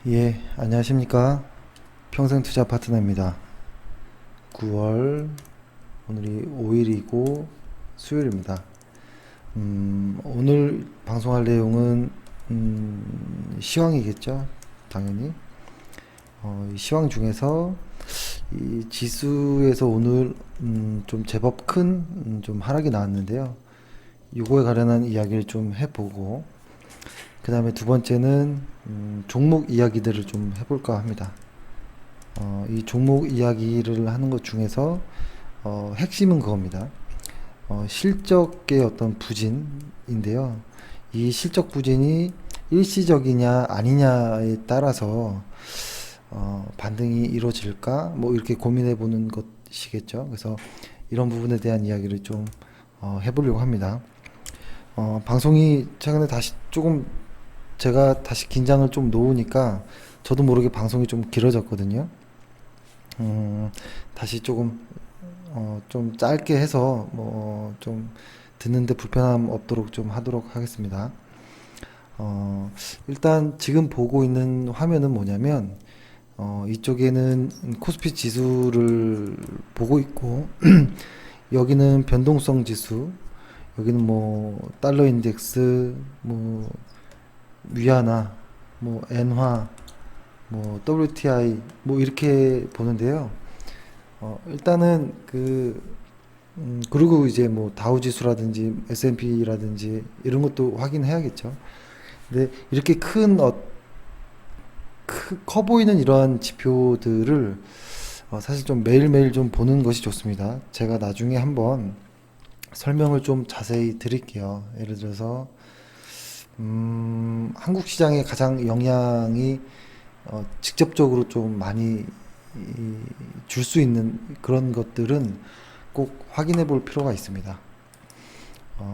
예, 안녕하십니까. 평생투자 파트너입니다. 9월, 오늘이 5일이고 수요일입니다. 오늘 방송할 내용은, 시황이겠죠. 당연히. 이 시황 중에서 이 지수에서 오늘, 좀 제법 큰, 좀 하락이 나왔는데요. 이거에 관련한 이야기를 좀 해보고, 그 다음에 두 번째는, 종목 이야기들을 좀 해볼까 합니다. 이 종목 이야기를 하는 것 중에서 핵심은 그겁니다. 실적의 어떤 부진인데요. 이 실적 부진이 일시적이냐 아니냐에 따라서 반등이 이루어질까 뭐 이렇게 고민해 보는 것이겠죠. 그래서 이런 부분에 대한 이야기를 좀 해보려고 합니다. 방송이 최근에 다시 조금 제가 다시 긴장을 좀 놓으니까 저도 모르게 방송이 좀 길어졌거든요. 다시 조금 좀 짧게 해서 뭐 좀 듣는데 불편함 없도록 좀 하도록 하겠습니다. 일단 지금 보고 있는 화면은 뭐냐면 이쪽에는 코스피 지수를 보고 있고 여기는 변동성 지수, 여기는 뭐 달러 인덱스, 뭐 위안화, 뭐 엔화, 뭐 WTI 뭐 이렇게 보는데요. 일단은 그리고 이제 뭐 다우지수라든지 S&P라든지 이런 것도 확인해야겠죠. 근데 이렇게 커 보이는 이러한 지표들을 사실 좀 매일매일 좀 보는 것이 좋습니다. 제가 나중에 한번 설명을 좀 자세히 드릴게요. 예를 들어서 한국 시장에 가장 영향이 직접적으로 좀 많이 줄 수 있는 그런 것들은 꼭 확인해 볼 필요가 있습니다.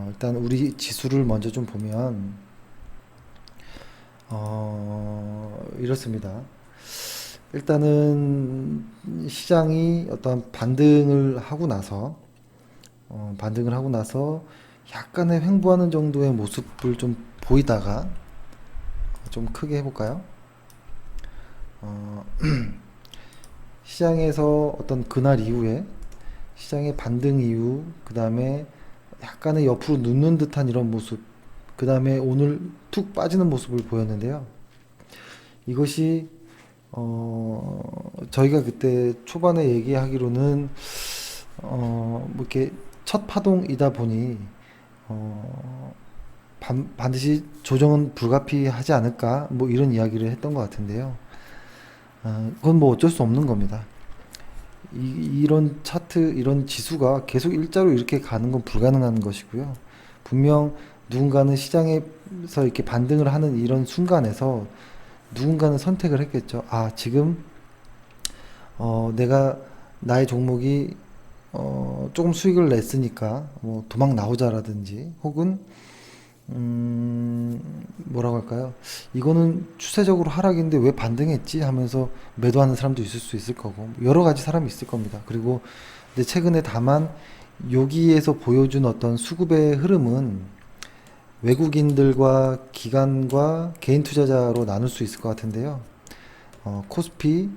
일단 우리 지수를 먼저 좀 보면 이렇습니다. 일단은 시장이 어떤 반등을 하고 나서 약간의 횡보하는 정도의 모습을 좀 보이다가 좀 크게 해볼까요? 어, 시장에서 어떤 그날 이후에 시장의 반등 이후 그 다음에 약간의 옆으로 눕는 듯한 이런 모습 그 다음에 오늘 툭 빠지는 모습을 보였는데요. 이것이 저희가 그때 초반에 얘기하기로는 뭐 이렇게 첫 파동이다 보니 반드시 조정은 불가피하지 않을까 뭐 이런 이야기를 했던 것 같은데요. 그건 뭐 어쩔 수 없는 겁니다. 이런 차트, 이런 지수가 계속 일자로 이렇게 가는 건 불가능한 것이고요. 분명 누군가는 시장에서 이렇게 반등을 하는 이런 순간에서 누군가는 선택을 했겠죠. 아, 지금 내가 나의 종목이 조금 수익을 냈으니까 뭐 도망 나오자라든지 혹은 뭐라고 할까요? 이거는 추세적으로 하락인데 왜 반등했지? 하면서 매도하는 사람도 있을 수 있을 거고 여러 가지 사람이 있을 겁니다. 그리고 근데 최근에 다만 여기에서 보여준 어떤 수급의 흐름은 외국인들과 기관과 개인 투자자로 나눌 수 있을 것 같은데요. 코스피,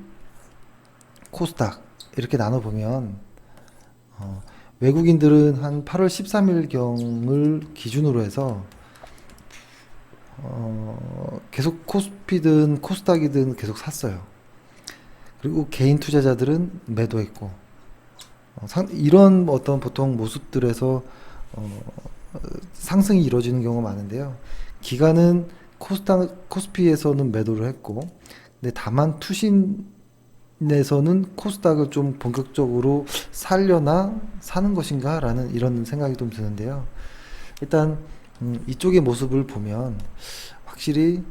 코스닥 이렇게 나눠보면 외국인들은 한 8월 13일경을 기준으로 해서 계속 코스피든 코스닥이든 계속 샀어요. 그리고 개인 투자자들은 매도했고 이런 어떤 보통 모습들에서 어, 상승이 이루어지는 경우가 많은데요. 기관은 코스피에서는 매도를 했고, 근데 다만 투신에서는 코스닥을 좀 본격적으로 살려나 사는 것인가라는 이런 생각이 좀 드는데요. 일단 이쪽의 모습을 보면 확실히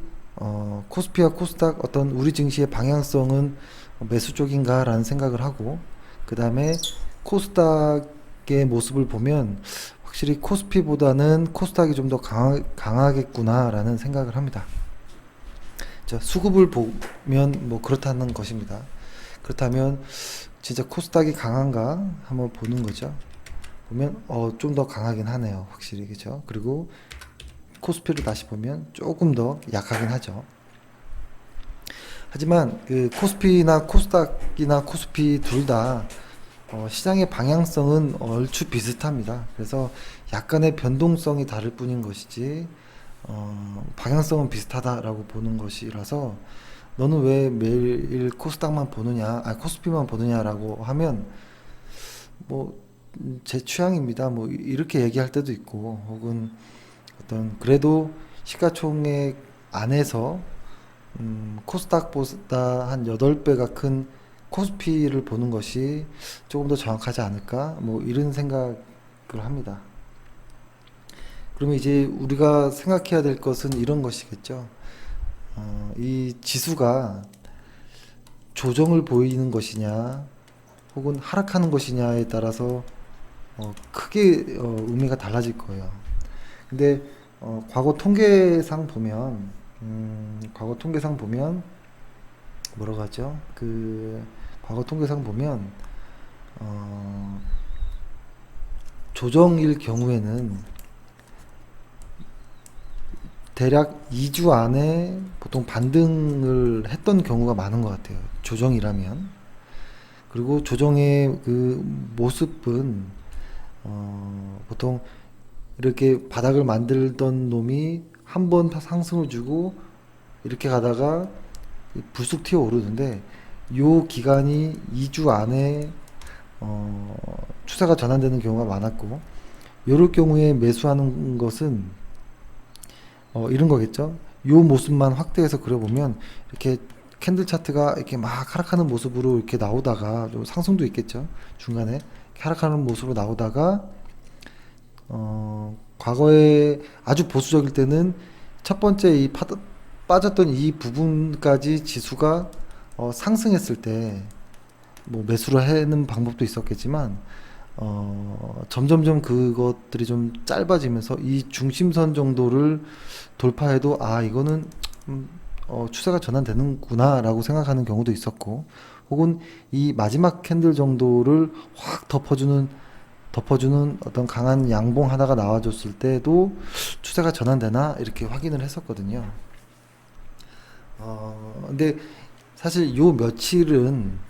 코스피와 코스닥 어떤 우리 증시의 방향성은 매수 쪽인가라는 생각을 하고 그 다음에 코스닥의 모습을 보면 확실히 코스피보다는 코스닥이 좀 더 강하겠구나라는 생각을 합니다. 자, 수급을 보면 뭐 그렇다는 것입니다. 그렇다면 진짜 코스닥이 강한가 한번 보는 거죠. 보면 좀 더 강하긴 하네요. 확실히 그죠? 그리고 코스피를 다시 보면 조금 더 약하긴 하죠. 하지만 그 코스피나 코스닥이나 코스피 둘 다 시장의 방향성은 얼추 비슷합니다. 그래서 약간의 변동성이 다를 뿐인 것이지 방향성은 비슷하다라고 보는 것이라서 너는 왜 매일 코스닥만 보느냐, 코스피만 보느냐라고 하면 뭐 제 취향입니다. 뭐 이렇게 얘기할 때도 있고 혹은 어떤 그래도 시가총액 안에서 코스닥보다 한 8배가 큰 코스피를 보는 것이 조금 더 정확하지 않을까? 뭐 이런 생각을 합니다. 그러면 이제 우리가 생각해야 될 것은 이런 것이겠죠. 이 지수가 조정을 보이는 것이냐, 혹은 하락하는 것이냐에 따라서 크게 의미가 달라질 거예요. 근데 과거 통계상 보면, 뭐라고 하죠? 그 과거 통계상 보면 어, 조정일 경우에는 대략 2주 안에 보통 반등을 했던 경우가 많은 것 같아요. 조정이라면. 그리고 조정의 그 모습은 보통 이렇게 바닥을 만들던 놈이 한 번 상승을 주고 이렇게 가다가 불쑥 튀어 오르는데 요 기간이 2주 안에 추세가 전환되는 경우가 많았고, 요럴 경우에 매수하는 것은 이런 거겠죠. 요 모습만 확대해서 그려보면 이렇게 캔들 차트가 이렇게 막 하락하는 모습으로 이렇게 나오다가 좀 상승도 있겠죠. 중간에 하락하는 모습으로 나오다가 과거에 아주 보수적일 때는 첫 번째 빠졌던 이 부분까지 지수가 상승했을 때 뭐 매수를 하는 방법도 있었겠지만 점점점 그것들이 좀 짧아지면서 이 중심선 정도를 돌파해도 이거는 추세가 전환되는구나라고 생각하는 경우도 있었고, 혹은 이 마지막 캔들 정도를 확 덮어주는 어떤 강한 양봉 하나가 나와줬을 때도 추세가 전환되나 이렇게 확인을 했었거든요. 근데 사실 요 며칠은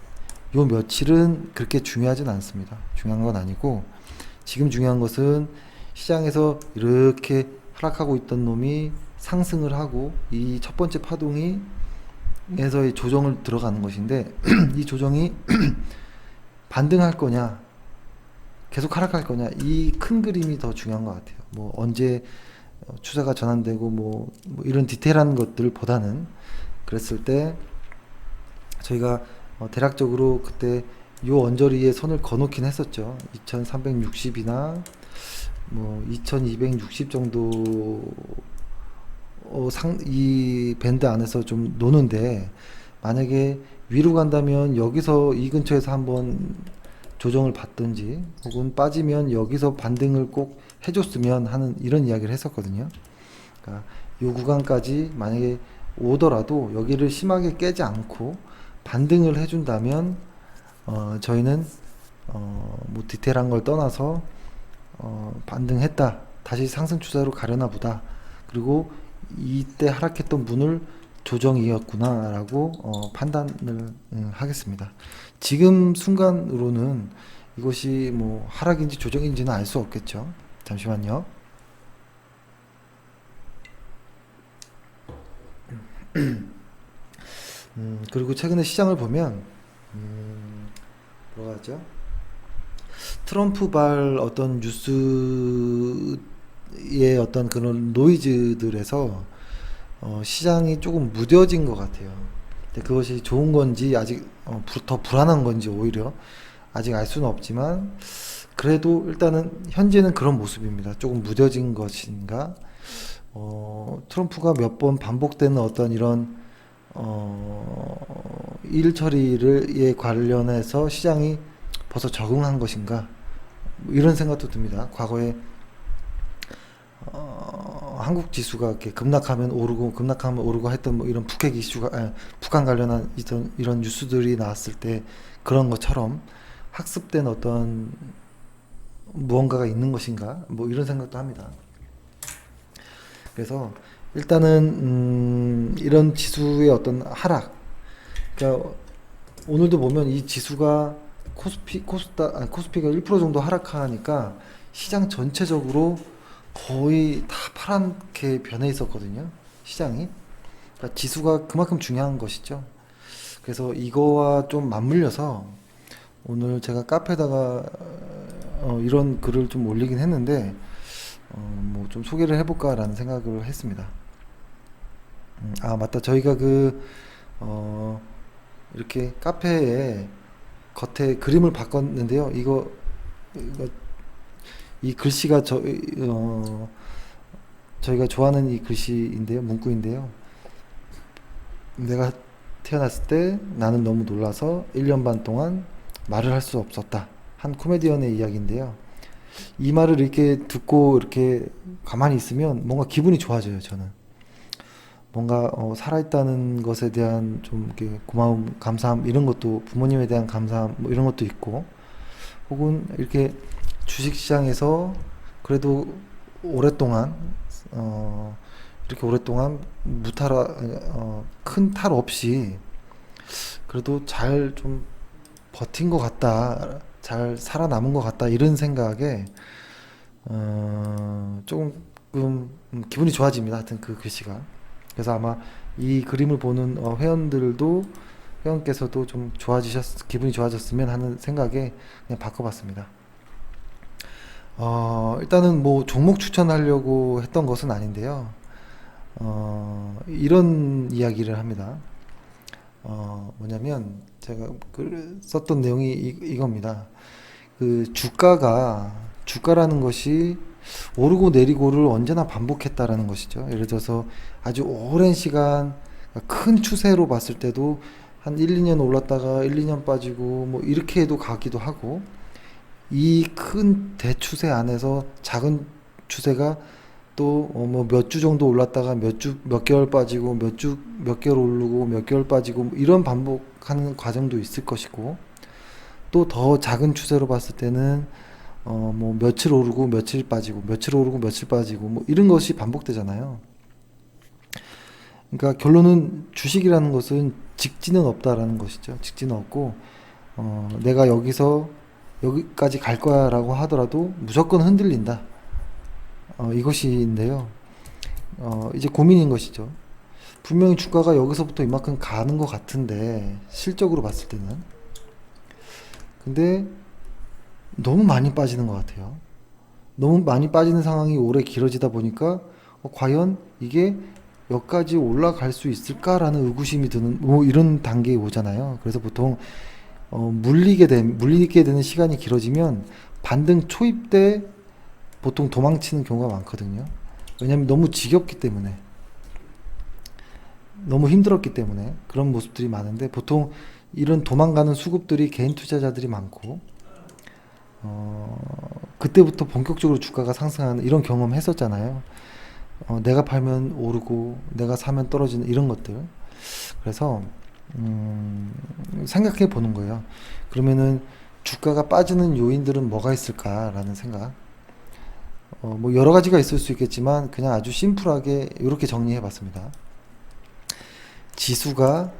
그렇게 중요하진 않습니다. 중요한 건 아니고, 지금 중요한 것은 시장에서 이렇게 하락하고 있던 놈이 상승을 하고 이 첫 번째 파동이 에서의 조정을 들어가는 것인데 이 조정이 반등할 거냐, 계속 하락할 거냐, 이 큰 그림이 더 중요한 것 같아요. 뭐 언제 추세가 전환되고 뭐 이런 디테일한 것들보다는, 그랬을 때 저희가 대략적으로 그때 요 언저리에 선을 그어놓긴 했었죠. 2360이나 뭐 2260 정도 이 밴드 안에서 좀 노는데, 만약에 위로 간다면 여기서 이 근처에서 한번 조정을 받든지 혹은 빠지면 여기서 반등을 꼭 해줬으면 하는 이런 이야기를 했었거든요. 그러니까 요 구간까지 만약에 오더라도 여기를 심하게 깨지 않고 반등을 해준다면 저희는 뭐 디테일한 걸 떠나서 반등했다, 다시 상승 추세로 가려나 보다, 그리고 이때 하락했던 분을 조정이었구나라고 판단을 하겠습니다. 지금 순간으로는 이것이 뭐 하락인지 조정인지는 알 수 없겠죠. 잠시만요. 그리고 최근에 시장을 보면 뭐가 죠 트럼프발 어떤 뉴스의 어떤 그런 노이즈들에서 시장이 조금 무뎌진 것 같아요. 근데 그것이 좋은 건지 아직 더 불안한 건지 오히려 아직 알 수는 없지만, 그래도 일단은 현재는 그런 모습입니다. 조금 무뎌진 것인가? 트럼프가 몇 번 반복되는 어떤 이런 일 처리에 관련해서 시장이 벌써 적응한 것인가? 뭐 이런 생각도 듭니다. 과거에 한국 지수가 이렇게 급락하면 오르고 했던 뭐 이런 북핵 이슈가, 북한 관련한 이런 뉴스들이 나왔을 때 그런 것처럼 학습된 어떤 무언가가 있는 것인가? 뭐 이런 생각도 합니다. 그래서 일단은 이런 지수의 어떤 하락, 그러니까 오늘도 보면 이 지수가 코스피가 1% 정도 하락하니까 시장 전체적으로 거의 다 파랗게 변해 있었거든요. 시장이. 그러니까 지수가 그만큼 중요한 것이죠. 그래서 이거와 좀 맞물려서 오늘 제가 카페에다가 이런 글을 좀 올리긴 했는데 뭐 좀 소개를 해볼까라는 생각을 했습니다. 아 맞다. 저희가 이렇게 카페에 겉에 그림을 바꿨는데요. 이거 이 글씨가 저희가 좋아하는 이 글씨인데요. 문구인데요. 내가 태어났을 때 나는 너무 놀라서 1년 반 동안 말을 할 수 없었다. 한 코미디언의 이야기인데요. 이 말을 이렇게 듣고 이렇게 가만히 있으면 뭔가 기분이 좋아져요, 저는. 뭔가 살아있다는 것에 대한 좀 이렇게 고마움, 감사함 이런 것도 부모님에 대한 감사함 뭐 이런 것도 있고 혹은 이렇게 주식시장에서 그래도 오랫동안 이렇게 오랫동안 큰 탈 없이 그래도 잘 좀 버틴 것 같다, 잘 살아남은 것 같다 이런 생각에 조금 기분이 좋아집니다. 하여튼 그 글씨가. 그래서 아마 이 그림을 보는 회원께서도 좀 기분이 좋아졌으면 하는 생각에 그냥 바꿔봤습니다. 일단은 뭐 종목 추천하려고 했던 것은 아닌데요. 이런 이야기를 합니다. 뭐냐면 제가 썼던 내용이 이겁니다. 주가라는 것이 오르고 내리고를 언제나 반복했다라는 것이죠. 예를 들어서 아주 오랜 시간 큰 추세로 봤을 때도 한 1, 2년 올랐다가 1, 2년 빠지고 뭐 이렇게 해도 가기도 하고 이 큰 대추세 안에서 작은 추세가 또 뭐 몇 주 정도 올랐다가 몇 개월 빠지고 몇 개월 오르고 몇 개월 빠지고 뭐 이런 반복하는 과정도 있을 것이고 또 더 작은 추세로 봤을 때는 뭐 며칠 오르고 며칠 빠지고 며칠 오르고 며칠 빠지고 뭐 이런 것이 반복되잖아요. 그러니까 결론은 주식이라는 것은 직진은 없다라는 것이죠. 직진은 없고 내가 여기까지 갈 거야라고 하더라도 무조건 흔들린다. 이것인데요. 이제 고민인 것이죠. 분명히 주가가 여기서부터 이만큼 가는 것 같은데 실적으로 봤을 때는 근데 너무 많이 빠지는 것 같아요. 너무 많이 빠지는 상황이 오래 길어지다 보니까 과연 이게 여기까지 올라갈 수 있을까라는 의구심이 드는 뭐 이런 단계에 오잖아요. 그래서 보통 물리게 되는 시간이 길어지면 반등 초입 때 보통 도망치는 경우가 많거든요. 왜냐하면 너무 지겹기 때문에 너무 힘들었기 때문에 그런 모습들이 많은데 보통 이런 도망가는 수급들이 개인 투자자들이 많고 그때부터 본격적으로 주가가 상승하는 이런 경험 했었잖아요. 내가 팔면 오르고 내가 사면 떨어지는 이런 것들. 그래서 생각해 보는 거예요. 그러면은 주가가 빠지는 요인들은 뭐가 있을까라는 생각. 뭐 여러 가지가 있을 수 있겠지만 그냥 아주 심플하게 이렇게 정리해 봤습니다. 지수가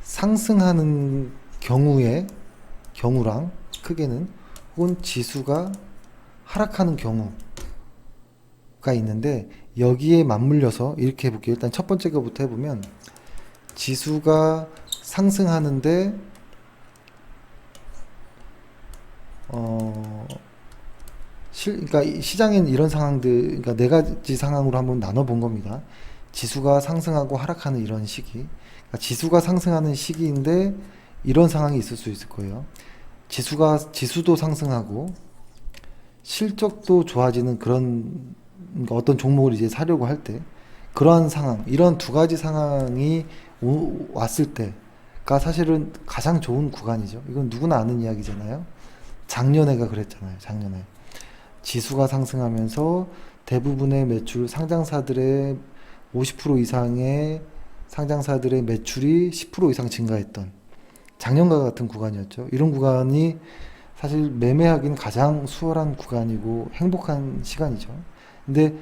상승하는 경우랑 크게는 혹은 지수가 하락하는 경우가 있는데 여기에 맞물려서 이렇게 해볼게요. 일단 첫 번째 거부터 해보면 지수가 상승하는데 그러니까 시장엔 이런 상황들, 그러니까 네 가지 상황으로 한번 나눠 본 겁니다. 지수가 상승하고 하락하는 이런 시기. 그러니까 지수가 상승하는 시기인데 이런 상황이 있을 수 있을 거예요. 지수도 상승하고 실적도 좋아지는 그런 그러니까 어떤 종목을 이제 사려고 할 때 그러한 상황, 이런 두 가지 상황이 왔을 때가 사실은 가장 좋은 구간이죠. 이건 누구나 아는 이야기잖아요. 작년에가 그랬잖아요. 작년에. 지수가 상승하면서 대부분의 매출, 상장사들의 50% 이상의 상장사들의 매출이 10% 이상 증가했던 작년과 같은 구간이었죠. 이런 구간이 사실 매매하기는 가장 수월한 구간이고 행복한 시간이죠. 근데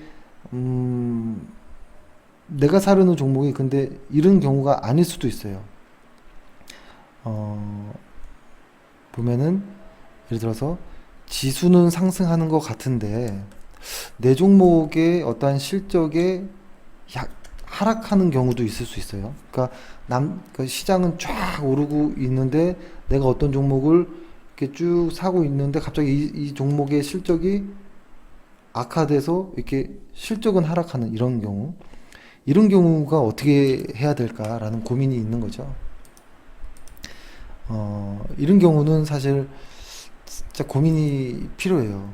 내가 사려는 종목이 근데 이런 경우가 아닐 수도 있어요. 어, 보면은 예를 들어서 지수는 상승하는 것 같은데 내 종목의 어떠한 실적에 하락하는 경우도 있을 수 있어요. 그러니까 그 시장은 쫙 오르고 있는데 내가 어떤 종목을 이렇게 쭉 사고 있는데 갑자기 이 종목의 실적이 악화돼서 이렇게 실적은 하락하는 이런 경우가 어떻게 해야 될까라는 고민이 있는 거죠. 이런 경우는 사실 진짜 고민이 필요해요.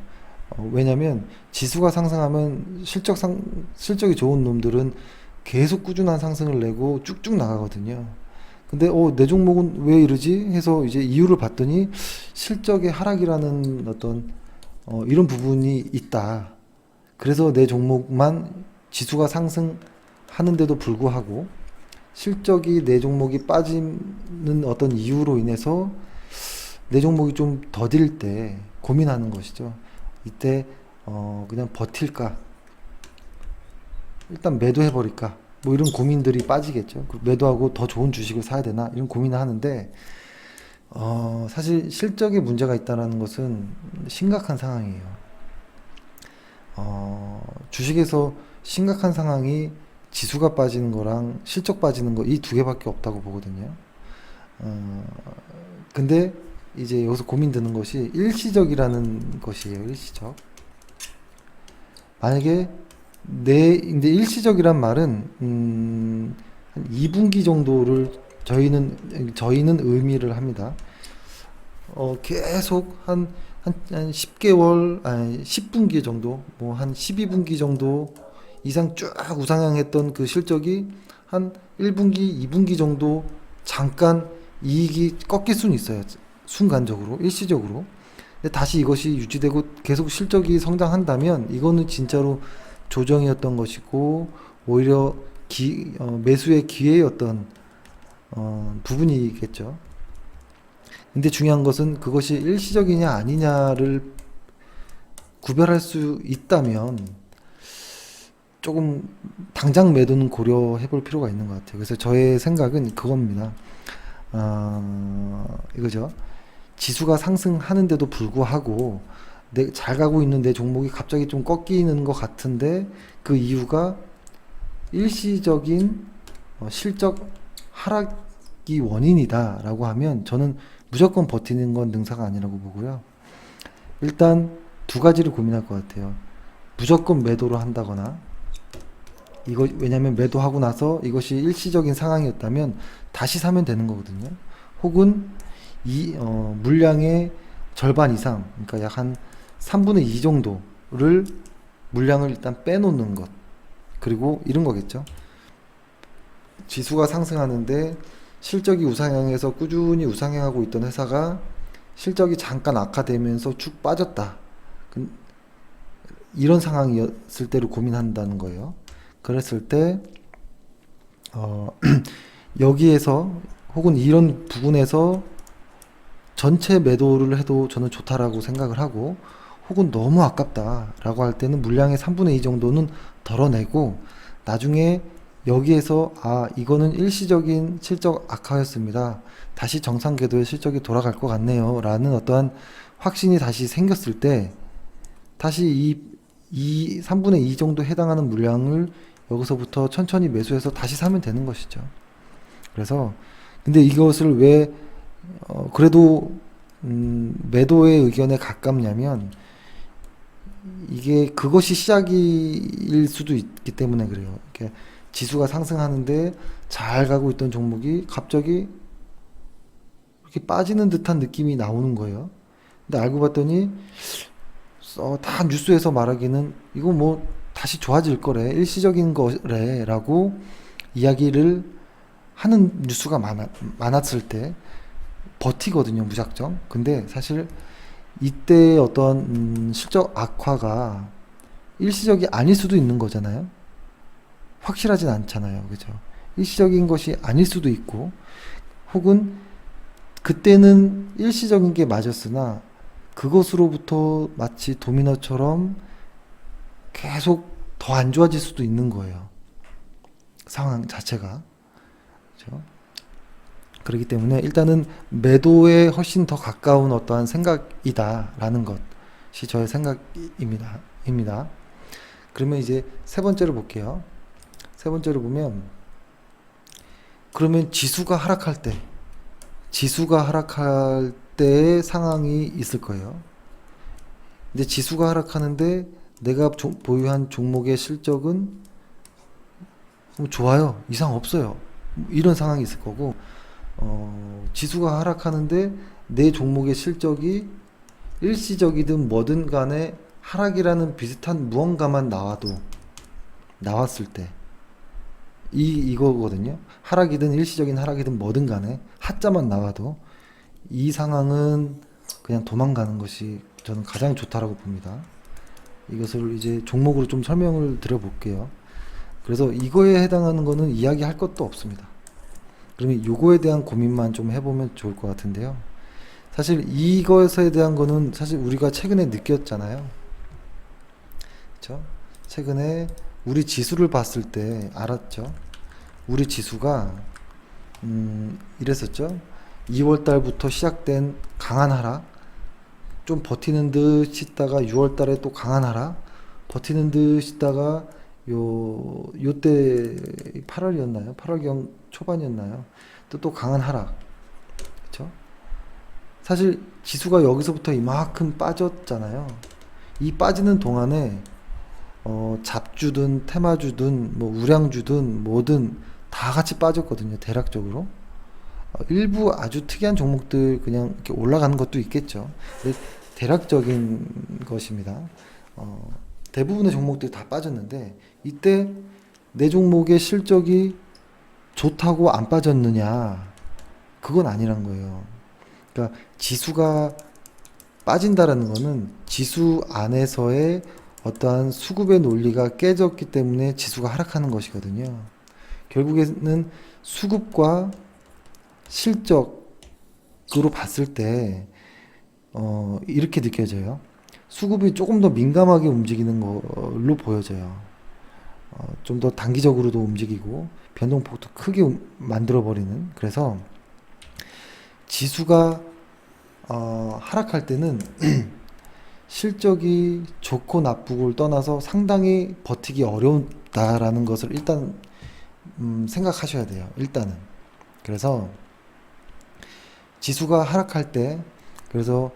왜냐면 지수가 상승하면 실적이 좋은 놈들은 계속 꾸준한 상승을 내고 쭉쭉 나가거든요. 근데 내 종목은 왜 이러지? 해서 이제 이유를 봤더니 실적의 하락이라는 어떤 이런 부분이 있다. 그래서 내 종목만 지수가 상승하는데도 불구하고 실적이 내 종목이 빠지는 어떤 이유로 인해서 내 종목이 좀 더딜 때 고민하는 것이죠. 이때 그냥 버틸까? 일단 매도해버릴까? 뭐 이런 고민들이 빠지겠죠. 매도하고 더 좋은 주식을 사야 되나? 이런 고민을 하는데 사실 실적에 문제가 있다는 것은 심각한 상황이에요. 주식에서 심각한 상황이 지수가 빠지는 거랑 실적 빠지는 거 이 두 개밖에 없다고 보거든요. 근데 이제 여기서 고민 드는 것이 일시적이라는 것이에요. 일시적. 만약에 근데 일시적이란 말은 한 2분기 정도를 저희는 의미를 합니다. 계속 한 10개월, 아니 10분기 정도, 뭐 한 12분기 정도 이상 쭉 우상향했던 그 실적이 한 1분기, 2분기 정도 잠깐 이익이 꺾일 수는 있어요. 순간적으로, 일시적으로. 근데 다시 이것이 유지되고 계속 실적이 성장한다면 이거는 진짜로 조정이었던 것이고 오히려 매수의 기회였던 부분이겠죠. 근데 중요한 것은 그것이 일시적이냐 아니냐를 구별할 수 있다면 조금 당장 매도는 고려해 볼 필요가 있는 것 같아요. 그래서 저의 생각은 그겁니다. 이거죠. 지수가 상승하는데도 불구하고 잘 가고 있는 내 종목이 갑자기 좀 꺾이는 것 같은데 그 이유가 일시적인 실적 하락이 원인이다라고 하면 저는 무조건 버티는 건 능사가 아니라고 보고요. 일단 두 가지를 고민할 것 같아요. 무조건 매도를 한다거나 왜냐면 매도하고 나서 이것이 일시적인 상황이었다면 다시 사면 되는 거거든요. 혹은 물량의 절반 이상, 그러니까 약 한 3분의 2 정도를 물량을 일단 빼놓는 것. 그리고 이런 거겠죠. 지수가 상승하는데 실적이 우상향해서 꾸준히 우상향하고 있던 회사가 실적이 잠깐 악화되면서 쭉 빠졌다. 이런 상황이었을 때를 고민한다는 거예요. 그랬을 때 여기에서 혹은 이런 부분에서 전체 매도를 해도 저는 좋다라고 생각을 하고 혹은 너무 아깝다라고 할 때는 물량의 3분의 2 정도는 덜어내고 나중에 여기에서 이거는 일시적인 실적 악화였습니다. 다시 정상 궤도의 실적이 돌아갈 것 같네요. 라는 어떠한 확신이 다시 생겼을 때 다시 이 3분의 2 정도 해당하는 물량을 여기서부터 천천히 매수해서 다시 사면 되는 것이죠. 그래서 근데 이것을 왜 그래도 매도의 의견에 가깝냐면 이게 그것이 시작일 수도 있기 때문에 그래요. 이렇게 지수가 상승하는데 잘 가고 있던 종목이 갑자기 이렇게 빠지는 듯한 느낌이 나오는 거예요. 근데 알고 봤더니 다 뉴스에서 말하기는 이거 뭐 다시 좋아질 거래, 일시적인 거래 라고 이야기를 하는 뉴스가 많았을 때 버티거든요, 무작정. 근데 사실 이때 어떤 실적 악화가 일시적이 아닐 수도 있는 거잖아요. 확실하진 않잖아요. 그죠? 일시적인 것이 아닐 수도 있고, 혹은 그때는 일시적인 게 맞았으나 그것으로부터 마치 도미노처럼 계속 더 안 좋아질 수도 있는 거예요. 상황 자체가. 그렇죠? 그렇기 때문에 일단은 매도에 훨씬 더 가까운 어떠한 생각이다라는 것이 저의 생각입니다. 그러면 이제 세 번째로 볼게요. 세 번째로 보면, 그러면 지수가 하락할 때의 상황이 있을 거예요. 근데 지수가 하락하는데 내가 보유한 종목의 실적은 좋아요. 이상 없어요. 이런 상황이 있을 거고, 지수가 하락하는데 내 종목의 실적이 일시적이든 뭐든 간에 하락이라는 비슷한 무언가만 나왔을 때, 이거거든요. 하락이든 일시적인 하락이든 뭐든 간에 하자만 나와도 이 상황은 그냥 도망가는 것이 저는 가장 좋다라고 봅니다. 이것을 이제 종목으로 좀 설명을 드려볼게요. 그래서 이거에 해당하는 거는 이야기할 것도 없습니다. 그러면 요거에 대한 고민만 좀 해보면 좋을 것 같은데요. 사실 이것에 대한 거는 사실 우리가 최근에 느꼈잖아요. 그렇죠? 최근에 우리 지수를 봤을 때 알았죠. 우리 지수가 이랬었죠. 2월 달부터 시작된 강한 하락, 좀 버티는 듯 싶다가 6월 달에 또 강한 하락, 버티는 듯 싶다가 요때 8월이었나요? 8월경 초반이었나요? 또 강한 하락. 그쵸? 사실 지수가 여기서부터 이만큼 빠졌잖아요. 이 빠지는 동안에 잡주든 테마주든 뭐 우량주든 뭐든 다 같이 빠졌거든요. 대략적으로. 일부 아주 특이한 종목들 그냥 이렇게 올라가는 것도 있겠죠. 근데 대략적인 것입니다. 대부분의 종목들이 다 빠졌는데 이때 내 종목의 실적이 좋다고 안 빠졌느냐? 그건 아니란 거예요. 그러니까 지수가 빠진다라는 거는 지수 안에서의 어떠한 수급의 논리가 깨졌기 때문에 지수가 하락하는 것이거든요. 결국에는 수급과 실적으로 봤을 때 이렇게 느껴져요. 수급이 조금 더 민감하게 움직이는 걸로 보여져요. 좀 더 단기적으로도 움직이고 변동폭도 크게 만들어버리는. 그래서 지수가 하락할 때는 실적이 좋고 나쁘고를 떠나서 상당히 버티기 어려운다라는 것을 일단 생각하셔야 돼요. 일단은. 그래서 지수가 하락할 때, 그래서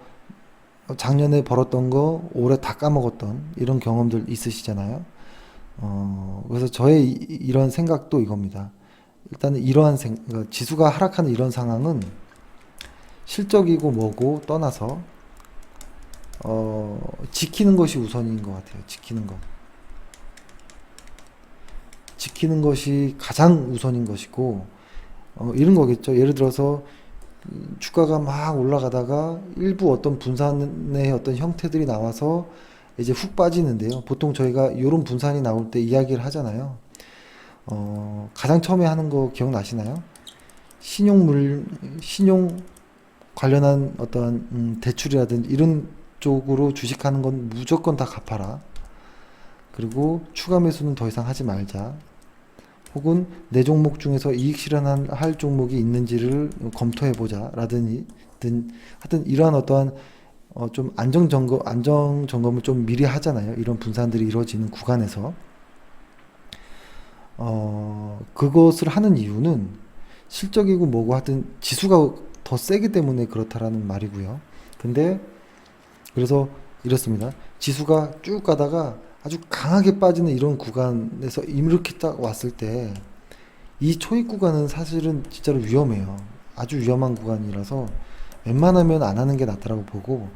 작년에 벌었던 거 올해 다 까먹었던 이런 경험들 있으시잖아요. 그래서 저의 이런 생각도 이겁니다. 일단은 그러니까 지수가 하락하는 이런 상황은 실적이고 뭐고 떠나서 지키는 것이 우선인 것 같아요. 지키는 것이 가장 우선인 것이고, 이런 거겠죠. 예를 들어서 주가가 막 올라가다가 일부 어떤 분산의 어떤 형태들이 나와서 이제 훅 빠지는데요. 보통 저희가 이런 분산이 나올 때 이야기를 하잖아요. 가장 처음에 하는 거 기억나시나요? 신용 관련한 어떤 대출이라든지 이런 쪽으로 주식하는 건 무조건 다 갚아라. 그리고 추가 매수는 더 이상 하지 말자. 혹은 내 종목 중에서 이익 실현할 종목이 있는지를 검토해 보자 라든지 하여튼 이러한 어떠한 좀 안정 점검을 좀 미리 하잖아요. 이런 분산들이 이루어지는 구간에서 그것을 하는 이유는 실적이고 뭐고 하여튼 지수가 더 세기 때문에 그렇다라는 말이고요. 근데 그래서 이렇습니다. 지수가 쭉 가다가 아주 강하게 빠지는 이런 구간에서 이렇게 딱 왔을 때 이 초입 구간은 사실은 진짜로 위험해요. 아주 위험한 구간이라서 웬만하면 안 하는 게 낫다라고 보고,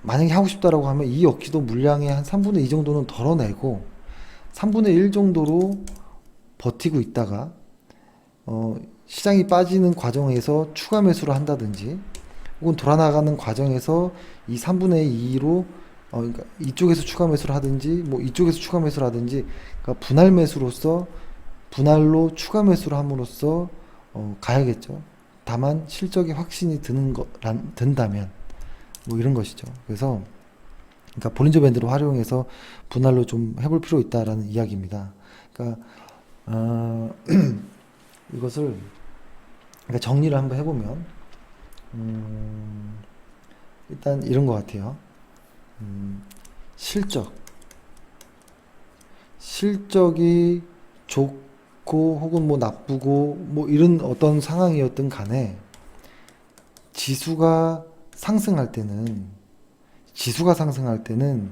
만약에 하고 싶다라고 하면 이 역시도 물량의 한 3분의 2 정도는 덜어내고 3분의 1 정도로 버티고 있다가 시장이 빠지는 과정에서 추가 매수를 한다든지 혹은 돌아나가는 과정에서 이 3분의 2로 그러니까 이쪽에서 추가 매수를 하든지 뭐 이쪽에서 추가 매수를 하든지, 그러니까 분할로 추가 매수를 함으로써 가야겠죠. 다만 실적이 확신이 든다면 뭐 이런 것이죠. 그래서 그러니까 볼린저 밴드를 활용해서 분할로 좀 해볼 필요 있다라는 이야기입니다. 그러니까 아, 이것을 그러니까 정리를 한번 해보면 일단 이런 것 같아요. 음, 실적, 실적이 좋고 혹은 뭐 나쁘고 뭐 이런 어떤 상황이었든 간에 지수가 상승할 때는 지수가 상승할 때는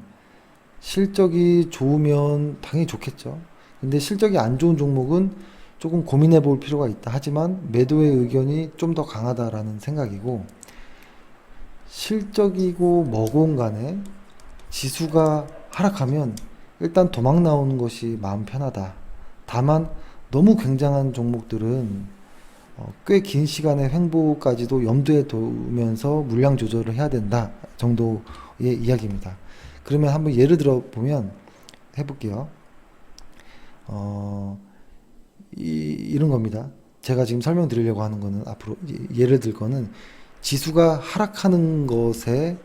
실적이 좋으면 당연히 좋겠죠. 근데 실적이 안 좋은 종목은 조금 고민해 볼 필요가 있다. 하지만 매도의 의견이 좀 더 강하다라는 생각이고, 실적이고 뭐건 간에 지수가 하락하면 일단 도망 나오는 것이 마음 편하다. 다만 너무 굉장한 종목들은 꽤 긴 시간의 횡보까지도 염두에 두면서 물량 조절을 해야 된다 정도의 이야기입니다. 그러면 한번 예를 들어 보면 해볼게요. 어, 이런 겁니다. 제가 지금 설명드리려고 하는 거는 앞으로 예를 들 거는 지수가 하락하는 것에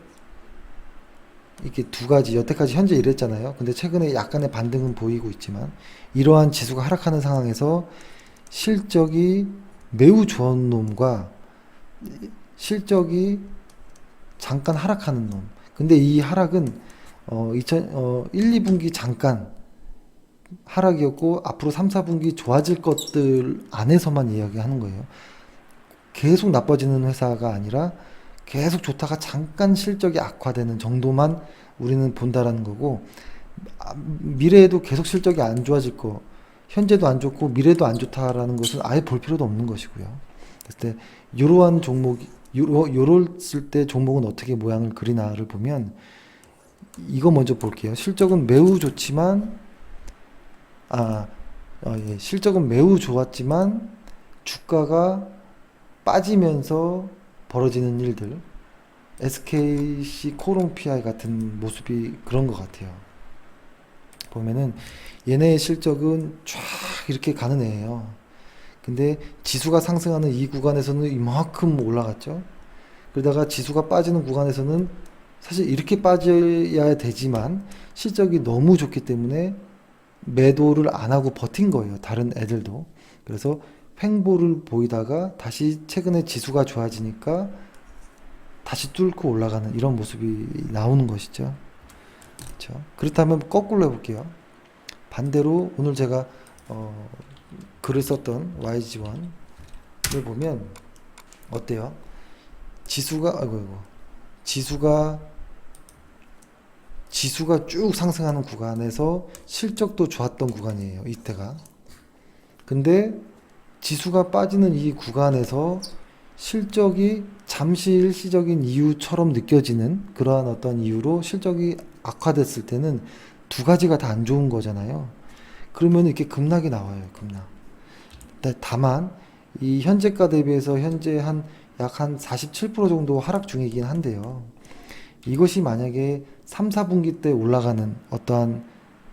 이렇게 두 가지, 여태까지 현재 이랬잖아요. 근데 최근에 약간의 반등은 보이고 있지만 이러한 지수가 하락하는 상황에서 실적이 매우 좋은 놈과 실적이 잠깐 하락하는 놈. 근데 이 하락은 1, 2분기 잠깐 하락이었고 앞으로 3, 4분기 좋아질 것들 안에서만 이야기하는 거예요. 계속 나빠지는 회사가 아니라 계속 좋다가 잠깐 실적이 악화되는 정도만 우리는 본다라는 거고, 미래에도 계속 실적이 안 좋아질 거, 현재도 안 좋고 미래도 안 좋다라는 것은 아예 볼 필요도 없는 것이고요. 그때 이러한 종목, 요럴 때 종목은 어떻게 모양을 그리나를 보면 이거 먼저 볼게요. 실적은 매우 좋지만 예, 실적은 매우 좋았지만 주가가 빠지면서 벌어지는 일들, SKC 코롱 PI 같은 모습이 그런 것 같아요. 보면은 얘네의 실적은 쫙 이렇게 가는 애예요. 근데 지수가 상승하는 이 구간에서는 이만큼 올라갔죠. 그러다가 지수가 빠지는 구간에서는 사실 이렇게 빠져야 되지만 실적이 너무 좋기 때문에 매도를 안 하고 버틴 거예요. 다른 애들도. 그래서 횡보를 보이다가 다시 최근에 지수가 좋아지니까 다시 뚫고 올라가는 이런 모습이 나오는 것이죠. 그렇죠? 그렇다면 거꾸로 해볼게요. 반대로 오늘 제가 글을 썼던 YG1을 보면 어때요? 지수가 지수가 지수가 쭉 상승하는 구간에서 실적도 좋았던 구간이에요. 이때가. 근데 지수가 빠지는 이 구간에서 실적이 잠시 일시적인 이유처럼 느껴지는 그러한 어떤 이유로 실적이 악화됐을 때는 두 가지가 다 안 좋은 거잖아요. 그러면 이렇게 급락이 나와요. 급락. 다만 이 현재가 대비해서 현재 약 한 47% 정도 하락 중이긴 한데요. 이것이 만약에 3, 4분기 때 올라가는 어떠한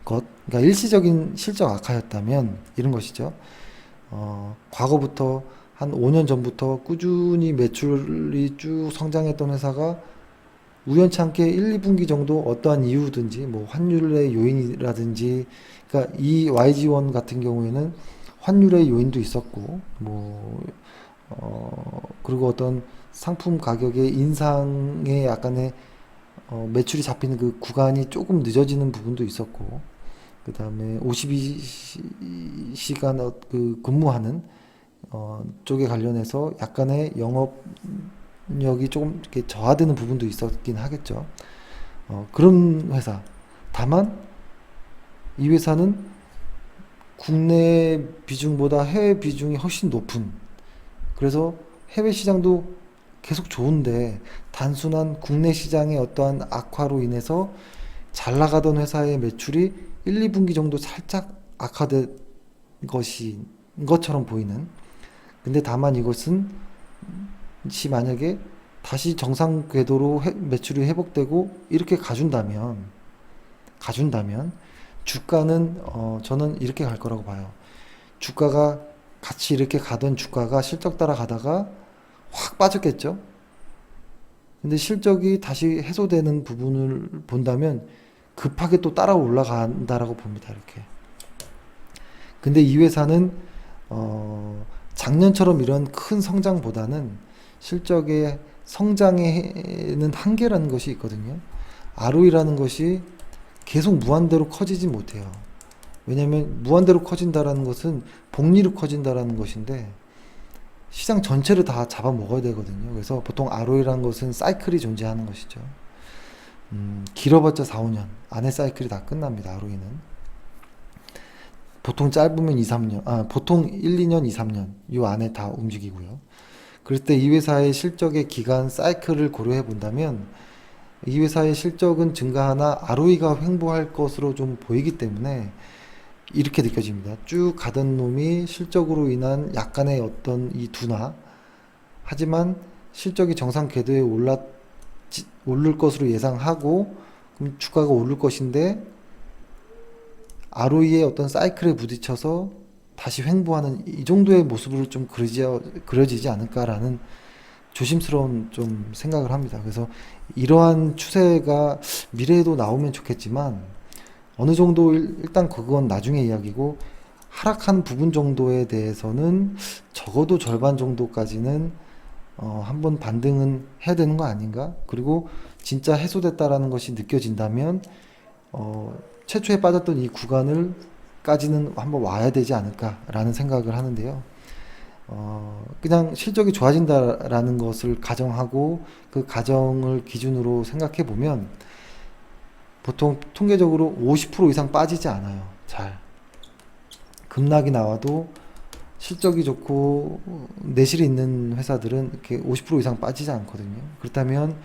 것, 그러니까 일시적인 실적 악화였다면 이런 것이죠. 과거부터 한 5년 전부터 꾸준히 매출이 쭉 성장했던 회사가 우연찮게 1, 2분기 정도 어떠한 이유든지 뭐 환율의 요인이라든지, 그러니까 이 YG1 같은 경우에는 환율의 요인도 있었고 그리고 어떤 상품 가격의 인상에 약간의 매출이 잡히는 그 구간이 조금 늦어지는 부분도 있었고, 그 다음에 52시간 그 근무하는 쪽에 관련해서 약간의 영업력이 조금 이렇게 저하되는 부분도 있었긴 하겠죠. 그런 회사. 다만 이 회사는 국내 비중보다 해외 비중이 훨씬 높은, 그래서 해외 시장도 계속 좋은데 단순한 국내 시장의 어떠한 악화로 인해서 잘 나가던 회사의 매출이 1, 2분기 정도 살짝 악화된 것처럼 보이는. 근데 다만 이것은 만약에 다시 정상 궤도로 매출이 회복되고 이렇게 가준다면 주가는 저는 이렇게 갈 거라고 봐요. 주가가 같이 이렇게 가던 주가가 실적 따라가다가 확 빠졌겠죠. 근데 실적이 다시 해소되는 부분을 본다면 급하게 또 따라 올라간다라고 봅니다. 이렇게. 근데 이 회사는 작년처럼 이런 큰 성장보다는 실적의 성장에는 한계라는 것이 있거든요. ROE라는 것이 계속 무한대로 커지지 못해요. 왜냐하면 무한대로 커진다라는 것은 복리로 커진다라는 것인데 시장 전체를 다 잡아먹어야 되거든요. 그래서 보통 ROE라는 것은 사이클이 존재하는 것이죠. 길어봤자 4, 5년 안에 사이클이 다 끝납니다. ROE는. 보통 짧으면 2, 3년, 보통 1, 2년, 2, 3년 이 안에 다 움직이고요. 그럴 때 이 회사의 실적의 기간 사이클을 고려해 본다면 이 회사의 실적은 증가하나 ROE가 횡보할 것으로 좀 보이기 때문에 이렇게 느껴집니다. 쭉 가던 놈이 실적으로 인한 약간의 어떤 이 둔화, 하지만 실적이 정상 궤도에 오를 것으로 예상하고 그럼 주가가 오를 것인데 ROE의 어떤 사이클에 부딪혀서 다시 횡보하는 이 정도의 모습으로 좀 그려지지 않을까라는 조심스러운 좀 생각을 합니다. 그래서 이러한 추세가 미래에도 나오면 좋겠지만 어느 정도 일단 그건 나중에 이야기고 하락한 부분 정도에 대해서는 적어도 절반 정도까지는 한번 반등은 해야 되는 거 아닌가? 그리고 진짜 해소됐다라는 것이 느껴진다면 최초에 빠졌던 이 구간을 까지는 한번 와야 되지 않을까라는 생각을 하는데요. 그냥 실적이 좋아진다라는 것을 가정하고 그 가정을 기준으로 생각해 보면 보통 통계적으로 50% 이상 빠지지 않아요. 잘. 급락이 나와도 실적이 좋고 내실이 있는 회사들은 이렇게 50% 이상 빠지지 않거든요. 그렇다면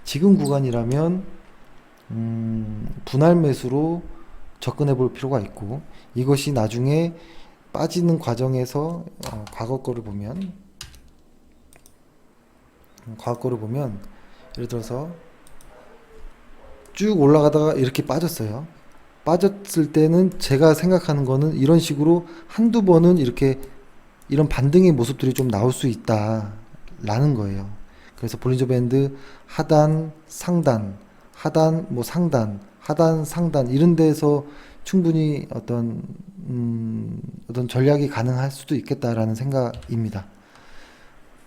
지금 구간이라면 분할 매수로 접근해 볼 필요가 있고 이것이 나중에 빠지는 과정에서 과거 거를 보면 예를 들어서 쭉 올라가다가 이렇게 빠졌어요. 빠졌을 때는 제가 생각하는 거는 이런 식으로 한두 번은 이렇게 이런 반등의 모습들이 좀 나올 수 있다라는 거예요. 그래서 볼린저 밴드 하단, 상단, 하단, 뭐 상단, 하단, 상단 이런 데서 충분히 어떤 전략이 가능할 수도 있겠다라는 생각입니다.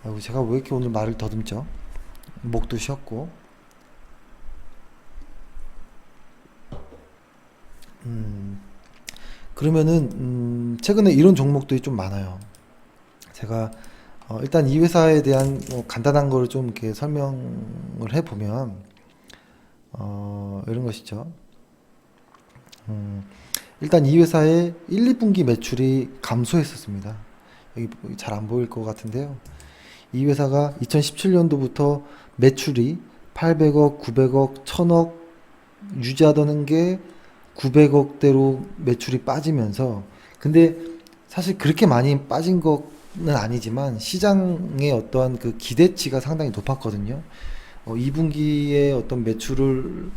아이고, 제가 왜 이렇게 오늘 말을 더듬죠? 목도 쉬었고. 그러면은 최근에 이런 종목들이 좀 많아요. 제가 일단 이 회사에 대한 간단한 거를 좀 이렇게 설명을 해보면 이런 것이죠. 일단 이 회사의 1, 2분기 매출이 감소했었습니다. 여기 잘 안 보일 것 같은데요. 이 회사가 2017년도부터 매출이 800억, 900억, 1000억 유지하던 게 900억대로 매출이 빠지면서 근데 사실 그렇게 많이 빠진 거는 아니지만 시장의 어떠한 그 기대치가 상당히 높았거든요. 2분기에 어떤 매출을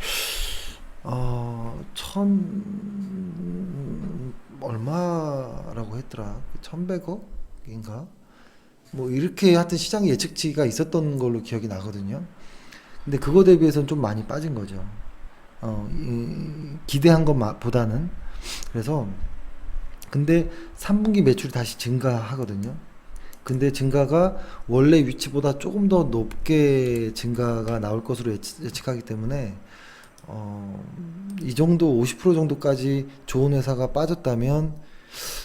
얼마라고 했더라? 1100억인가? 뭐 이렇게 하여튼 시장 예측치가 있었던 걸로 기억이 나거든요. 근데 그거 대비해서는 좀 많이 빠진 거죠. 기대한 것보다는. 그래서 근데 3분기 매출이 다시 증가하거든요. 근데 증가가 원래 위치보다 조금 더 높게 증가가 나올 것으로 예측하기 때문에 이 정도 50% 정도까지 좋은 회사가 빠졌다면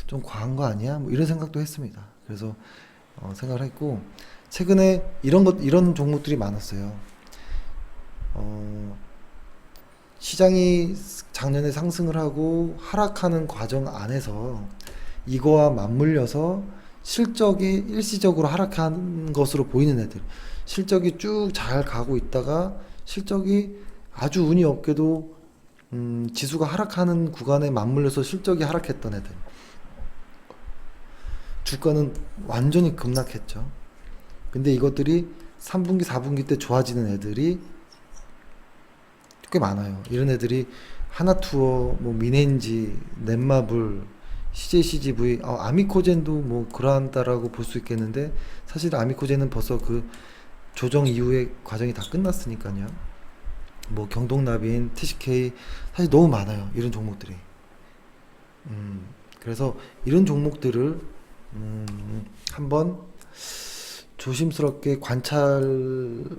좀 과한 거 아니야? 뭐 이런 생각도 했습니다. 그래서 생각을 했고 최근에 이런 종목들이 많았어요. 시장이 작년에 상승을 하고 하락하는 과정 안에서 이거와 맞물려서 실적이 일시적으로 하락한 것으로 보이는 애들, 실적이 쭉 잘 가고 있다가 실적이 아주 운이 없게도 지수가 하락하는 구간에 맞물려서 실적이 하락했던 애들, 주가는 완전히 급락했죠. 근데 이것들이 3분기, 4분기 때 좋아지는 애들이 꽤 많아요. 이런 애들이 하나투어, 뭐 미넨지, 넷마블, CJCGV, 아미코젠도 뭐 그러한다라고 볼 수 있겠는데 사실 아미코젠은 벌써 그 조정 이후의 과정이 다 끝났으니까요. 뭐 경동나비인, TCK 사실 너무 많아요. 이런 종목들이. 그래서 이런 종목들을 한번 조심스럽게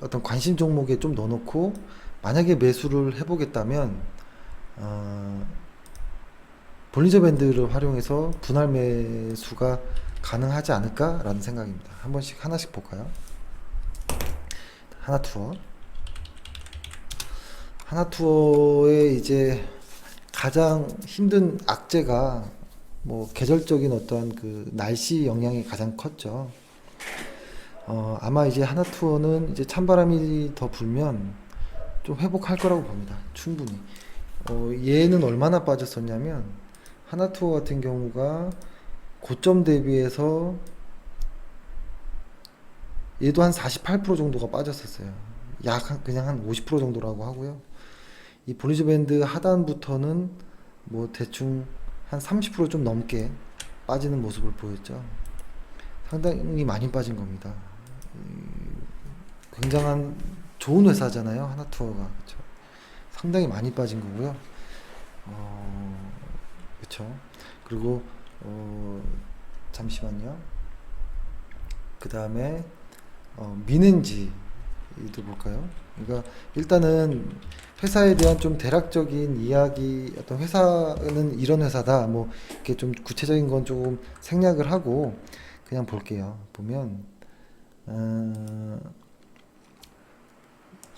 어떤 관심 종목에 좀 넣어놓고 만약에 매수를 해보겠다면 볼린저 밴드를 활용해서 분할 매수가 가능하지 않을까라는 생각입니다. 한 번씩 하나씩 볼까요? 하나투어의 이제 가장 힘든 악재가 뭐 계절적인 어떤 그 날씨 영향이 가장 컸죠. 아마 이제 하나투어는 이제 찬바람이 더 불면 좀 회복할 거라고 봅니다. 충분히. 얘는 얼마나 빠졌었냐면 하나투어 같은 경우가 고점 대비해서 얘도 한 48% 정도가 빠졌었어요. 그냥 한 50% 정도라고 하고요. 이 볼린저 밴드 하단부터는 뭐 대충 한 30% 좀 넘게 빠지는 모습을 보였죠. 상당히 많이 빠진 겁니다. 굉장한 좋은 회사잖아요, 하나투어가. 그쵸? 상당히 많이 빠진 거고요. 그쵸? 그리고 잠시만요. 그 다음에 민엔지도 볼까요? 그러니까 일단은 회사에 대한 좀 대략적인 이야기, 어떤 회사는 이런 회사다, 뭐 이렇게 좀 구체적인 건 조금 생략을 하고 그냥 볼게요. 보면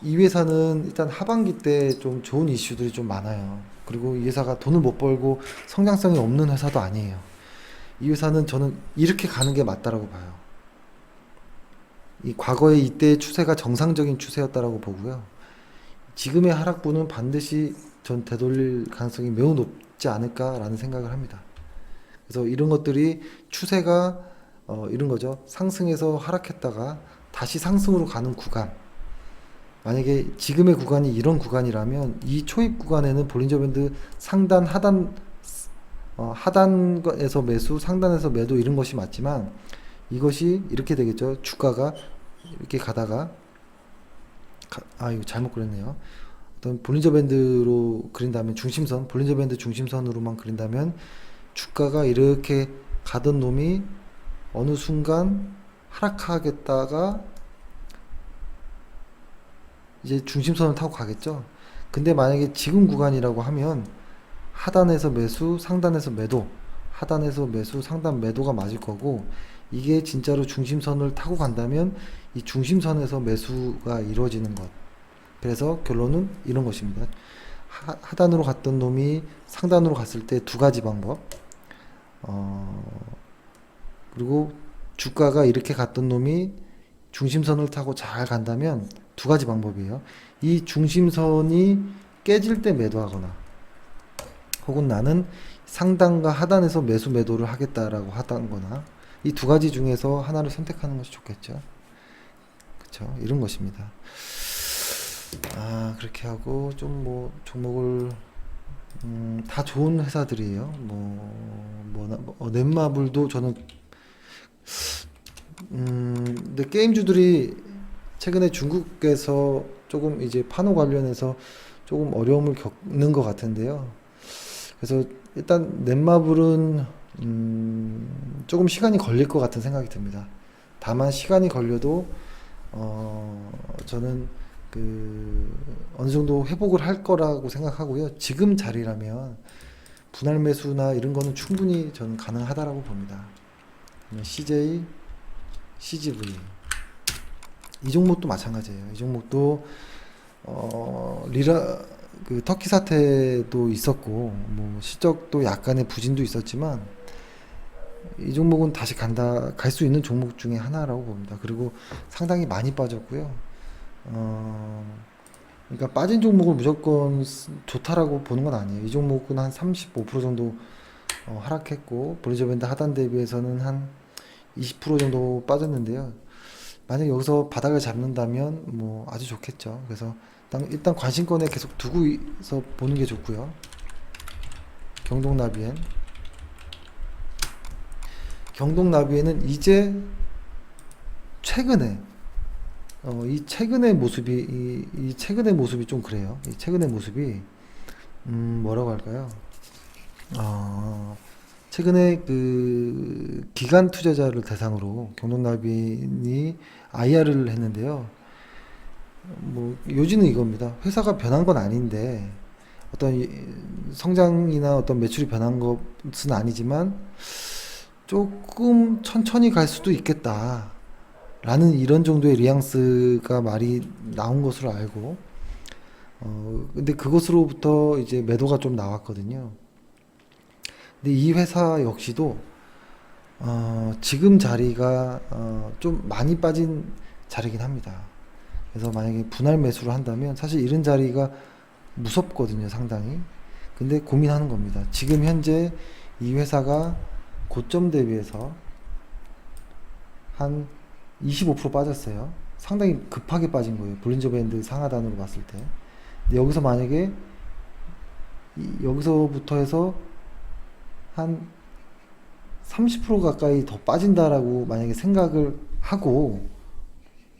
이 회사는 일단 하반기 때 좀 좋은 이슈들이 좀 많아요. 그리고 이 회사가 돈을 못 벌고 성장성이 없는 회사도 아니에요. 이 회사는 저는 이렇게 가는 게 맞다라고 봐요. 이 과거의 이때의 추세가 정상적인 추세였다라고 보고요. 지금의 하락부는 반드시 전 되돌릴 가능성이 매우 높지 않을까라는 생각을 합니다. 그래서 이런 것들이 추세가 이런 거죠. 상승해서 하락했다가 다시 상승으로 가는 구간. 만약에 지금의 구간이 이런 구간이라면 이 초입 구간에는 볼린저 밴드 상단, 하단에서 매수, 상단에서 매도 이런 것이 맞지만 이것이 이렇게 되겠죠. 주가가 이렇게 가다가 이거 잘못 그렸네요. 어떤 볼린저 밴드로 그린다면 볼린저 밴드 중심선으로만 그린다면 주가가 이렇게 가던 놈이 어느 순간 하락하겠다가 이제 중심선을 타고 가겠죠. 근데 만약에 지금 구간이라고 하면 하단에서 매수, 상단에서 매도, 하단에서 매수, 상단 매도가 맞을 거고, 이게 진짜로 중심선을 타고 간다면 이 중심선에서 매수가 이루어지는 것. 그래서 결론은 이런 것입니다. 하단으로 갔던 놈이 상단으로 갔을 때 두 가지 방법. 그리고 주가가 이렇게 갔던 놈이 중심선을 타고 잘 간다면 두 가지 방법이에요. 이 중심선이 깨질 때 매도하거나, 혹은 나는 상단과 하단에서 매도를 하겠다라고 하다거나, 이 두 가지 중에서 하나를 선택하는 것이 좋겠죠. 그쵸? 이런 것입니다. 그렇게 하고 좀 뭐 종목을 다 좋은 회사들이에요. 넷마블도 저는 근데 게임주들이 최근에 중국에서 조금 이제 판호 관련해서 조금 어려움을 겪는 것 같은데요. 그래서 일단 넷마블은 조금 시간이 걸릴 것 같은 생각이 듭니다. 다만 시간이 걸려도 저는 어느 정도 회복을 할 거라고 생각하고요. 지금 자리라면 분할 매수나 이런 거는 충분히 저는 가능하다라고 봅니다. CJ, CGV 이 종목도 마찬가지예요. 이 종목도 터키 사태도 있었고 뭐 실적도 약간의 부진도 있었지만 이 종목은 다시 갈 수 있는 종목 중에 하나라고 봅니다. 그리고 상당히 많이 빠졌고요. 그러니까 빠진 종목을 무조건 좋다라고 보는 건 아니에요. 이 종목은 한 35% 정도 하락했고, 볼린저 밴드 하단 대비해서는 한 20% 정도 빠졌는데요. 만약 여기서 바닥을 잡는다면 뭐 아주 좋겠죠. 그래서 일단 관심권에 계속 두고서 보는 게 좋고요. 경동나비엔은 이제 최근에 이 최근의 모습이 좀 그래요. 이 최근의 모습이 뭐라고 할까요? 최근에 그 기관 투자자를 대상으로 경동나비인이 IR을 했는데요. 뭐 요지는 이겁니다. 회사가 변한 건 아닌데 어떤 성장이나 어떤 매출이 변한 것은 아니지만 조금 천천히 갈 수도 있겠다. 라는 이런 정도의 뉘앙스가 말이 나온 것으로 알고, 근데 그것으로부터 이제 매도가 좀 나왔거든요. 근데 이 회사 역시도, 지금 자리가, 좀 많이 빠진 자리긴 합니다. 그래서 만약에 분할 매수를 한다면 사실 이런 자리가 무섭거든요, 상당히. 근데 고민하는 겁니다. 지금 현재 이 회사가 고점 대비해서 한 25% 빠졌어요. 상당히 급하게 빠진 거예요. 볼린저 밴드 상하단으로 봤을 때. 근데 여기서 만약에 여기서부터 해서 한 30% 가까이 더 빠진다라고 만약에 생각을 하고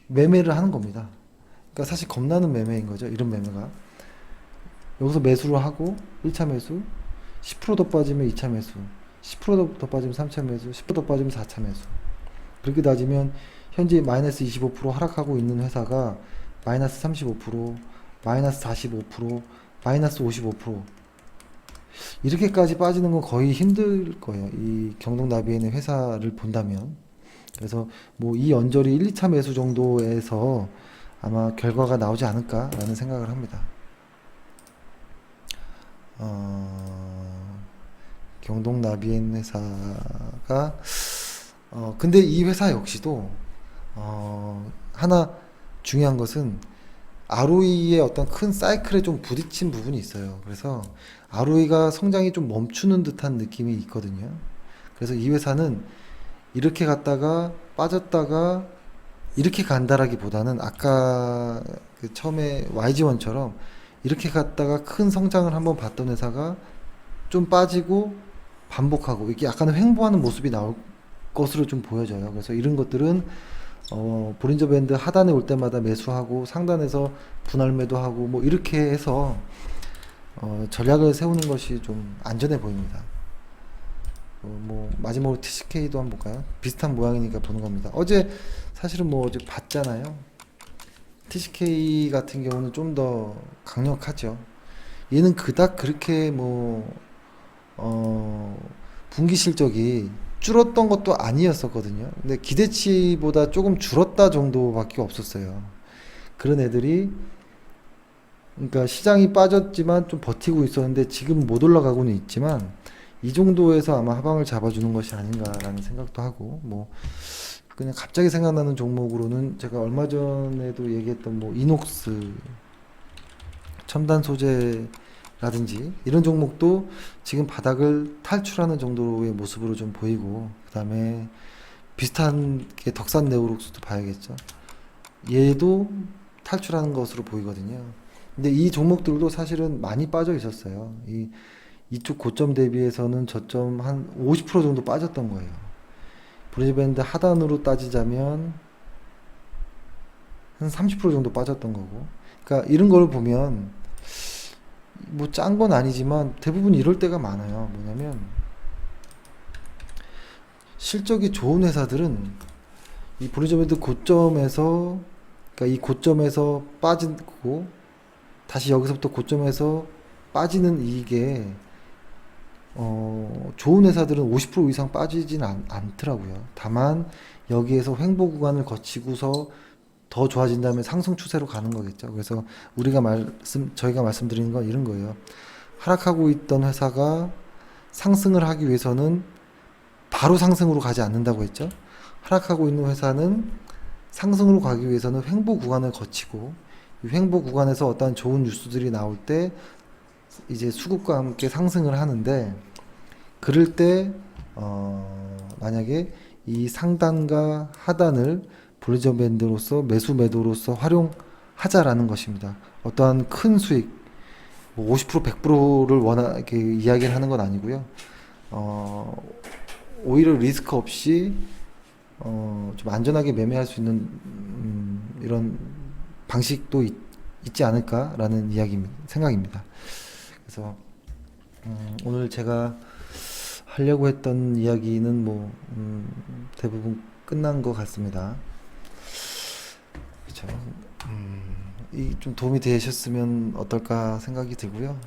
매매를 하는 겁니다. 그러니까 사실 겁나는 매매인 거죠. 이런 매매가. 여기서 매수를 하고 1차 매수, 10%더 빠지면 2차 매수, 10%더 빠지면 3차 매수, 10%더 빠지면 4차 매수. 그렇게 따지면 현재 마이너스 25% 하락하고 있는 회사가 마이너스 35%, 마이너스 45%, 마이너스 55% 이렇게까지 빠지는 건 거의 힘들 거예요. 이 경동나비엔의 회사를 본다면. 그래서 뭐 이 언저리 1, 2차 매수 정도에서 아마 결과가 나오지 않을까라는 생각을 합니다. 경동나비엔 회사가 근데 이 회사 역시도 하나 중요한 것은 ROE의 어떤 큰 사이클에 좀 부딪힌 부분이 있어요. 그래서 ROE가 성장이 좀 멈추는 듯한 느낌이 있거든요. 그래서 이 회사는 이렇게 갔다가 빠졌다가 이렇게 간다라기보다는 아까 그 처음에 YG1처럼 이렇게 갔다가 큰 성장을 한번 봤던 회사가 좀 빠지고 반복하고 이게 약간 횡보하는 모습이 나올 것으로 좀 보여져요. 그래서 이런 것들은 볼린저 밴드 하단에 올 때마다 매수하고 상단에서 분할 매도하고 뭐 이렇게 해서 전략을 세우는 것이 좀 안전해 보입니다. 뭐 마지막으로 TCK도 한번 볼까요? 비슷한 모양이니까 보는 겁니다. 어제 사실은 뭐 어제 봤잖아요. TCK 같은 경우는 좀 더 강력하죠. 얘는 그닥 그렇게 뭐 분기 실적이 줄었던 것도 아니었었거든요. 근데 기대치보다 조금 줄었다 정도밖에 없었어요. 그런 애들이 그러니까 시장이 빠졌지만 좀 버티고 있었는데 지금 못 올라가고는 있지만 이 정도에서 아마 하방을 잡아주는 것이 아닌가라는 생각도 하고 뭐 그냥 갑자기 생각나는 종목으로는 제가 얼마 전에도 얘기했던 뭐 이녹스 첨단 소재라든지 이런 종목도 지금 바닥을 탈출하는 정도의 모습으로 좀 보이고 그 다음에 비슷한 게 덕산 네오록스도 봐야겠죠. 얘도 탈출하는 것으로 보이거든요. 근데 이 종목들도 사실은 많이 빠져 있었어요. 이쪽 고점 대비해서는 저점 한 50% 정도 빠졌던 거예요. 브리즈밴드 하단으로 따지자면 한 30% 정도 빠졌던 거고. 그러니까 이런 걸 보면 뭐 짠 건 아니지만 대부분 이럴 때가 많아요. 뭐냐면 실적이 좋은 회사들은 이 브리즈밴드 고점에서 그러니까 이 고점에서 빠지고 다시 여기서부터 고점에서 빠지는 이게 좋은 회사들은 50% 이상 빠지진 않더라고요. 다만 여기에서 횡보 구간을 거치고서 더 좋아진 다음에 상승 추세로 가는 거겠죠. 그래서 저희가 말씀드리는 건 이런 거예요. 하락하고 있던 회사가 상승을 하기 위해서는 바로 상승으로 가지 않는다고 했죠. 하락하고 있는 회사는 상승으로 가기 위해서는 횡보 구간을 거치고 이 횡보 구간에서 어떤 좋은 뉴스들이 나올 때 이제 수급과 함께 상승을 하는데 그럴 때 만약에 이 상단과 하단을 볼린저 밴드로서 매수 매도로서 활용하자라는 것입니다. 어떠한 큰 수익 뭐 50% 100%를 이렇게 이야기를 하는 건 아니고요. 오히려 리스크 없이 좀 안전하게 매매할 수 있는 이런 방식도 있지 않을까라는 생각입니다. 그래서 오늘 제가 하려고 했던 이야기는 뭐 대부분 끝난 것 같습니다. 그렇죠. 이 좀 도움이 되셨으면 어떨까 생각이 들고요.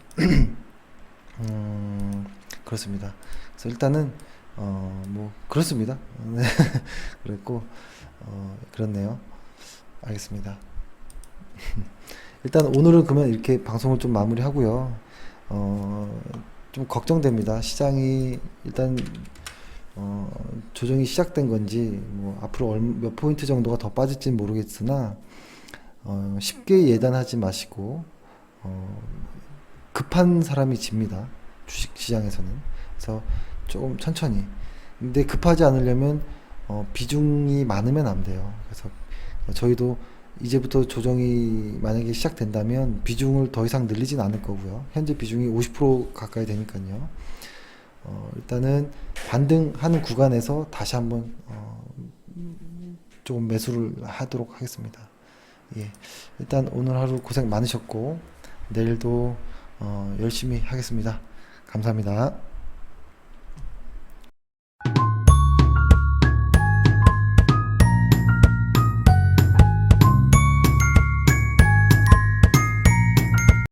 그렇습니다. 그래서 일단은 뭐 그렇습니다. 네. 그랬고 그렇네요. 알겠습니다. 일단 오늘은 그러면 이렇게 방송을 좀 마무리하고요. 좀 걱정됩니다. 시장이 일단 조정이 시작된 건지 뭐 앞으로 몇 포인트 정도가 더 빠질지는 모르겠으나 쉽게 예단하지 마시고 급한 사람이 집니다. 주식 시장에서는. 그래서 조금 천천히. 근데 급하지 않으려면 비중이 많으면 안 돼요. 그래서 저희도 이제부터 조정이 만약에 시작된다면 비중을 더 이상 늘리진 않을 거고요. 현재 비중이 50% 가까이 되니까요. 일단은 반등하는 구간에서 다시 한번 조금 매수를 하도록 하겠습니다. 예. 일단 오늘 하루 고생 많으셨고 내일도 열심히 하겠습니다. 감사합니다.